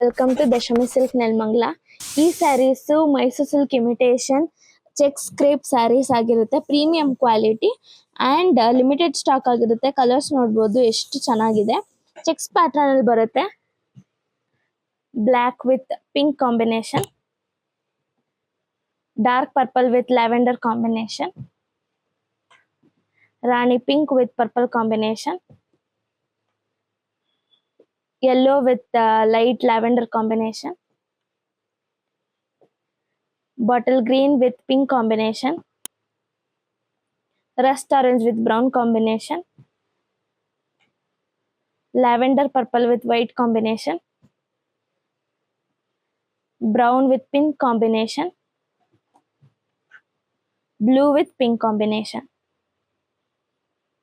Welcome to Dashami silk Nelamangala. ಈ sarees Mysuru silk imitation check crepe sarees ಆಗಿರುತ್ತೆ. Premium quality and limited stock ಆಗಿರುತ್ತೆ. Colours ನೋಡಬಹುದು ಎಷ್ಟು ಚೆನ್ನಾಗಿದೆ. ಚೆಕ್ಸ್ ಪ್ಯಾಟರ್ನ್ ಅಲ್ಲಿ ಬರುತ್ತೆ. Black with pink combination, dark purple with lavender combination, rani pink with purple combination, yellow with light lavender combination, bottle green with pink combination, rust orange with brown combination, lavender purple with white combination, brown with pink combination, blue with pink combination.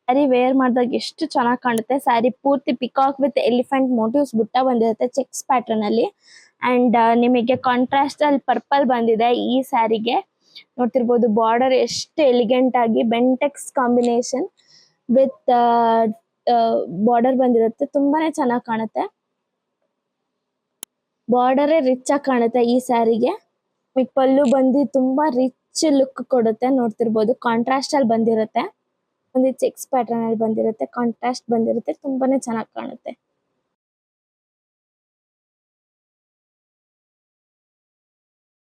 Sari wear ಮಾಡಿದಾಗ ಎಷ್ಟು ಚೆನ್ನಾಗಿ ಕಾಣುತ್ತೆ. ಸ್ಯಾರಿ ಪೂರ್ತಿ peacock with elephant motives ಬುಟ್ಟ ಬಂದಿರುತ್ತೆ cheques pattern ಅಲ್ಲಿ. And ನಿಮಗೆ contrast ಅಲ್ಲಿ ಪರ್ಪಲ್ ಬಂದಿದೆ. ಈ ಸ್ಯಾರಿಗೆ ನೋಡ್ತಿರ್ಬೋದು ಬಾರ್ಡರ್ ಎಷ್ಟು ಎಲಿಗೆಂಟ್ ಆಗಿ ಬೆಂಟೆಕ್ಸ್ ಕಾಂಬಿನೇಷನ್ ವಿತ್ ಬಾರ್ಡರ್ ಬಂದಿರುತ್ತೆ. ತುಂಬಾನೇ ಚೆನ್ನಾಗಿ ಕಾಣುತ್ತೆ. ಬಾರ್ಡರೇ ರಿಚ್ ಆಗಿ ಕಾಣುತ್ತೆ ಈ ಸ್ಯಾರಿಗೆ. ಪಲ್ಲು ಬಂದು ತುಂಬಾ ರಿಚ್ ಲುಕ್ ಕೊಡುತ್ತೆ. ನೋಡ್ತಿರ್ಬೋದು ಕಾಂಟ್ರಾಸ್ಟ್ ಅಲ್ಲಿ ಬಂದಿರುತ್ತೆ. ಒಂದು ಚೆಕ್ಸ್ ಪ್ಯಾಟರ್ನ್ ಅಲ್ಲಿ ಬಂದಿರುತ್ತೆ. ಕಾಂಟ್ರಾಸ್ಟ್ ಬಂದಿರುತ್ತೆ. ತುಂಬಾನೇ ಚೆನ್ನಾಗಿ ಕಾಣುತ್ತೆ.